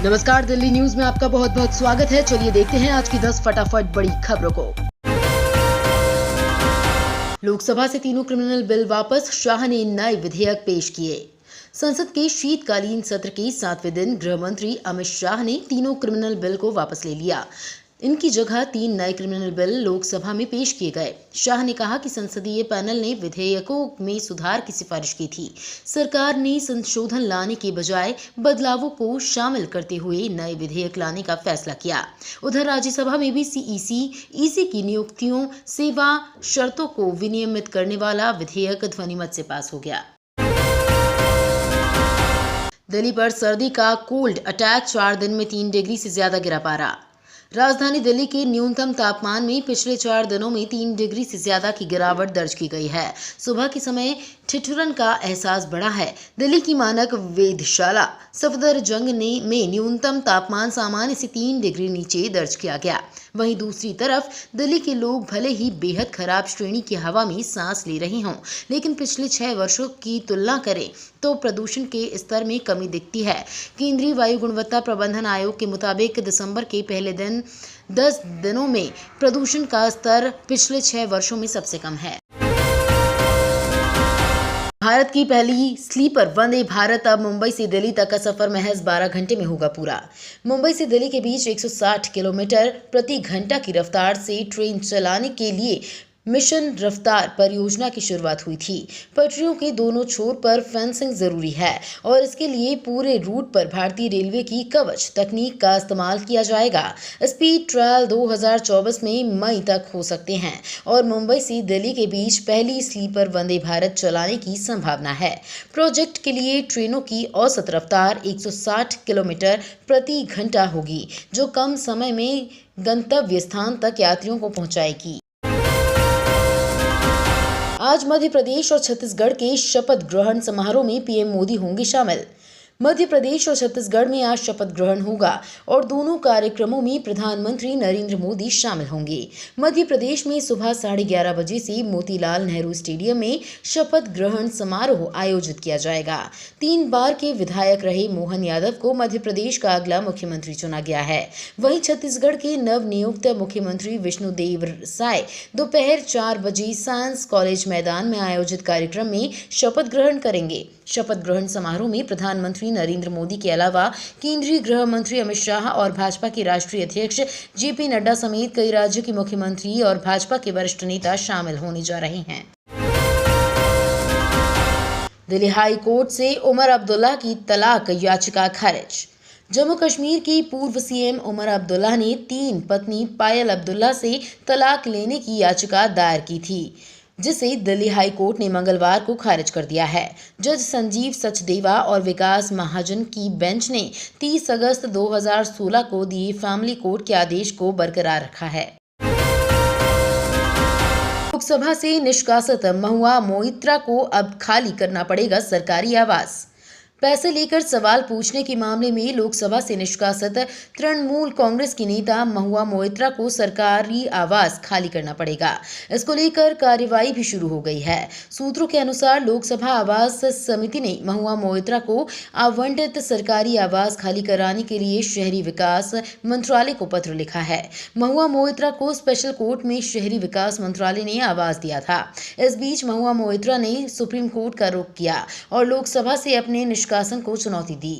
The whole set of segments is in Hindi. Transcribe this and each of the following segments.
नमस्कार, दिल्ली न्यूज में आपका बहुत बहुत स्वागत है। चलिए देखते हैं आज की 10 फटाफट बड़ी खबरों को। लोकसभा से तीनों क्रिमिनल बिल वापस, शाह ने नए विधेयक पेश किए। संसद के शीतकालीन सत्र के 7वें दिन गृह मंत्री अमित शाह ने तीनों क्रिमिनल बिल को वापस ले लिया। इनकी जगह 3 नए क्रिमिनल बिल लोकसभा में पेश किए गए। शाह ने कहा कि संसदीय पैनल ने विधेयकों में सुधार की सिफारिश की थी। सरकार ने संशोधन लाने के बजाय बदलावों को शामिल करते हुए नए विधेयक लाने का फैसला किया। उधर राज्यसभा में भी ईसी की नियुक्तियों, सेवा शर्तों को विनियमित करने वाला विधेयक ध्वनिमत से पास हो गया। दिल्ली पर सर्दी का कोल्ड अटैक, 4 दिन में 3 डिग्री से ज्यादा गिरा पारा। राजधानी दिल्ली के न्यूनतम तापमान में पिछले 4 दिनों में 3 डिग्री से ज्यादा की गिरावट दर्ज की गई है। सुबह के समय ठिठुरन का एहसास बढ़ा है। दिल्ली की मानक वेधशाला सफदरजंग में न्यूनतम तापमान सामान्य से 3 डिग्री नीचे दर्ज किया गया। वहीं दूसरी तरफ दिल्ली के लोग भले ही बेहद खराब श्रेणी की हवा में सांस ले रहे हों, लेकिन पिछले 6 वर्षों की तुलना करें तो प्रदूषण के स्तर में कमी दिखती है। केंद्रीय वायु गुणवत्ता प्रबंधन आयोग के मुताबिक दिसंबर के पहले 10 दिनों में प्रदूषण का स्तर पिछले 6 वर्षों में सबसे कम है। भारत की पहली स्लीपर वंदे भारत अब मुंबई से दिल्ली तक का सफर महज 12 घंटे में होगा पूरा। मुंबई से दिल्ली के बीच 160 किलोमीटर प्रति घंटा की रफ्तार से ट्रेन चलाने के लिए मिशन रफ्तार परियोजना की शुरुआत हुई थी। पटरियों के दोनों छोर पर फेंसिंग जरूरी है और इसके लिए पूरे रूट पर भारतीय रेलवे की कवच तकनीक का इस्तेमाल किया जाएगा। स्पीड ट्रायल 2024 में मई तक हो सकते हैं और मुंबई से दिल्ली के बीच पहली स्लीपर वंदे भारत चलाने की संभावना है। प्रोजेक्ट के लिए ट्रेनों की औसत रफ्तार 160 किलोमीटर प्रति घंटा होगी, जो कम समय में गंतव्य स्थान तक यात्रियों को पहुंचाएगी। आज मध्य प्रदेश और छत्तीसगढ़ के शपथ ग्रहण समारोह में पीएम मोदी होंगे शामिल। मध्य प्रदेश और छत्तीसगढ़ में आज शपथ ग्रहण होगा और दोनों कार्यक्रमों में प्रधानमंत्री नरेंद्र मोदी शामिल होंगे। मध्य प्रदेश में सुबह 11:30 बजे से मोतीलाल नेहरू स्टेडियम में शपथ ग्रहण समारोह आयोजित किया जाएगा। 3 बार के विधायक रहे मोहन यादव को मध्य प्रदेश का अगला मुख्यमंत्री चुना गया है। वहीं छत्तीसगढ़ के नवनियुक्त मुख्यमंत्री विष्णुदेव साय दोपहर 4 बजे साइंस कॉलेज मैदान में आयोजित कार्यक्रम में शपथ ग्रहण करेंगे। शपथ ग्रहण समारोह में प्रधानमंत्री नरेंद्र मोदी के अलावा केंद्रीय गृह मंत्री अमित शाह और भाजपा के राष्ट्रीय अध्यक्ष जेपी नड्डा समेत कई राज्यों के मुख्यमंत्री और भाजपा के वरिष्ठ नेता शामिल होने जा रहे हैं। दिल्ली हाई कोर्ट से उमर अब्दुल्ला की तलाक याचिका खारिज। जम्मू कश्मीर की पूर्व सीएम उमर अब्दुल्ला ने 3 पत्नी पायल अब्दुल्ला से तलाक लेने की याचिका दायर की थी, जिसे दिल्ली हाई कोर्ट ने मंगलवार को खारिज कर दिया है। जज संजीव सचदेवा और विकास महाजन की बेंच ने 30 अगस्त 2016 को दिए फैमिली कोर्ट के आदेश को बरकरार रखा है। लोकसभा से निष्कासित महुआ मोइत्रा को अब खाली करना पड़ेगा सरकारी आवास। पैसे लेकर सवाल पूछने के मामले में लोकसभा से निष्कासित तृणमूल कांग्रेस की नेता महुआ मोइत्रा को सरकारी आवास खाली करना पड़ेगा। इसको लेकर कार्यवाही भी शुरू हो गई है। सूत्रों के अनुसार लोकसभा आवास समिति ने महुआ मोइत्रा को आवंटित सरकारी आवास खाली कराने के लिए शहरी विकास मंत्रालय को पत्र लिखा है। महुआ मोइत्रा को स्पेशल कोर्ट में शहरी विकास मंत्रालय ने आवास दिया था। इस बीच महुआ मोइत्रा ने सुप्रीम कोर्ट का रुख किया और लोकसभा से अपने निष्कासन को चुनौती दी।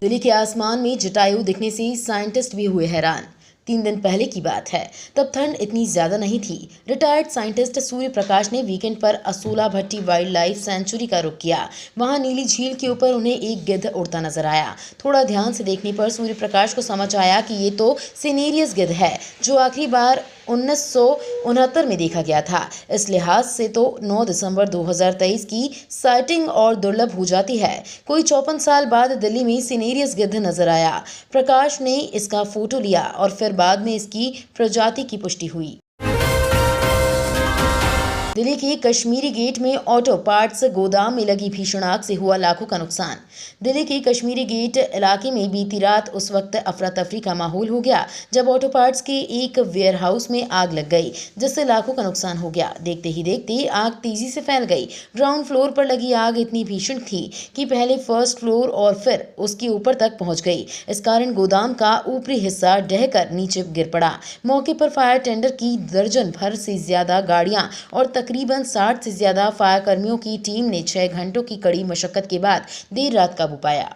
दिल्ली के आसमान में जटायु दिखने से साइंटिस्ट भी हुए हैरान। 3 दिन पहले की बात है, तब ठंड इतनी ज्यादा नहीं थी। रिटायर्ड साइंटिस्ट सूर्य प्रकाश ने वीकेंड पर असोला भट्टी वाइल्ड लाइफ सेंचुरी का रुख किया। वहां नीली झील के ऊपर उन्हें एक गिद्ध उड़ता नजर आया। थोड़ा ध्यान से देखने पर सूर्य प्रकाश को समझ आया कि ये तो सिनेरियस गिद्ध है, जो आखिरी बार 1969 में देखा गया था। इस लिहाज से तो 9 दिसंबर 2023 की साइटिंग और दुर्लभ हो जाती है। कोई 54 साल बाद दिल्ली में सिनेरियस गिद्ध नजर आया। प्रकाश ने इसका फोटो लिया और फिर बाद में इसकी प्रजाति की पुष्टि हुई। दिल्ली के कश्मीरी गेट में ऑटो पार्ट्स गोदाम में लगी भीषण आग से हुआ लाखों का नुकसान। दिल्ली के कश्मीरी गेट इलाके में बीती रात उस वक्त अफरा तफरी का माहौल हो गया जब ऑटो पार्ट्स के एक वेयरहाउस में आग लग गई, जिससे लाखों का नुकसान हो गया। देखते ही देखते आग तेजी से फैल गई। ग्राउंड फ्लोर पर लगी आग इतनी भीषण थी कि पहले फर्स्ट फ्लोर और फिर उसके ऊपर तक पहुंच गई। इस कारण गोदाम का ऊपरी हिस्सा ढहकर नीचे गिर पड़ा। मौके पर फायर टेंडर की दर्जन भर से ज्यादा गाड़ियां और तकरीबन 60 से ज्यादा फायर कर्मियों की टीम ने 6 घंटों की कड़ी मशक्कत के बाद देर रात काबू पाया।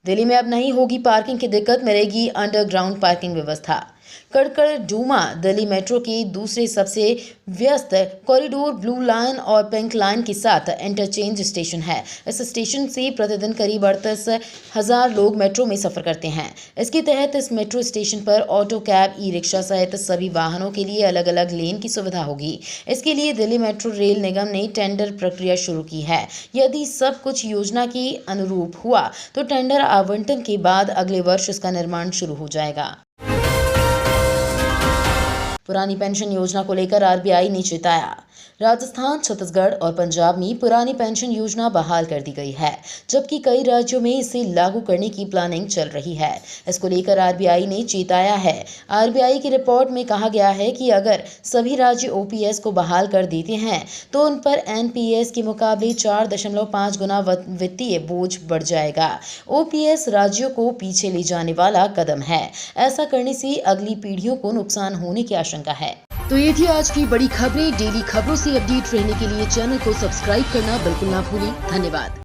दिल्ली में अब नहीं होगी पार्किंग की दिक्कत, मिलेगी अंडरग्राउंड पार्किंग व्यवस्था। कड़कड़ डूमा दिल्ली मेट्रो के दूसरे सबसे व्यस्त कॉरिडोर ब्लू लाइन और पिंक लाइन के साथ इंटरचेंज स्टेशन है। इस स्टेशन से प्रतिदिन करीब 38,000 लोग मेट्रो में सफर करते हैं। इसके तहत इस मेट्रो स्टेशन पर ऑटो, कैब, ई रिक्शा सहित सभी वाहनों के लिए अलग अलग लेन की सुविधा होगी। इसके लिए दिल्ली मेट्रो रेल निगम ने टेंडर प्रक्रिया शुरू की है। यदि सब कुछ योजना के अनुरूप हुआ तो टेंडर आवंटन के बाद अगले वर्ष इसका निर्माण शुरू हो जाएगा। पुरानी पेंशन योजना को लेकर आरबीआई ने चेताया। राजस्थान, छत्तीसगढ़ और पंजाब में पुरानी पेंशन योजना बहाल कर दी गई है, जबकि कई राज्यों में इसे लागू करने की प्लानिंग चल रही है। इसको लेकर आरबीआई ने चेताया है। आरबीआई की रिपोर्ट में कहा गया है कि अगर सभी राज्य ओपीएस को बहाल कर देते हैं तो उन पर एनपीएस के मुकाबले 4.5 गुना वित्तीय बोझ बढ़ जाएगा। ओपीएस राज्यों को पीछे ले जाने वाला कदम है। ऐसा करने से अगली पीढ़ियों को नुकसान होने की आशंका है। तो ये थी आज की बड़ी खबरें। डेली खबरों से अपडेट रहने के लिए चैनल को सब्सक्राइब करना बिल्कुल ना भूलें। धन्यवाद।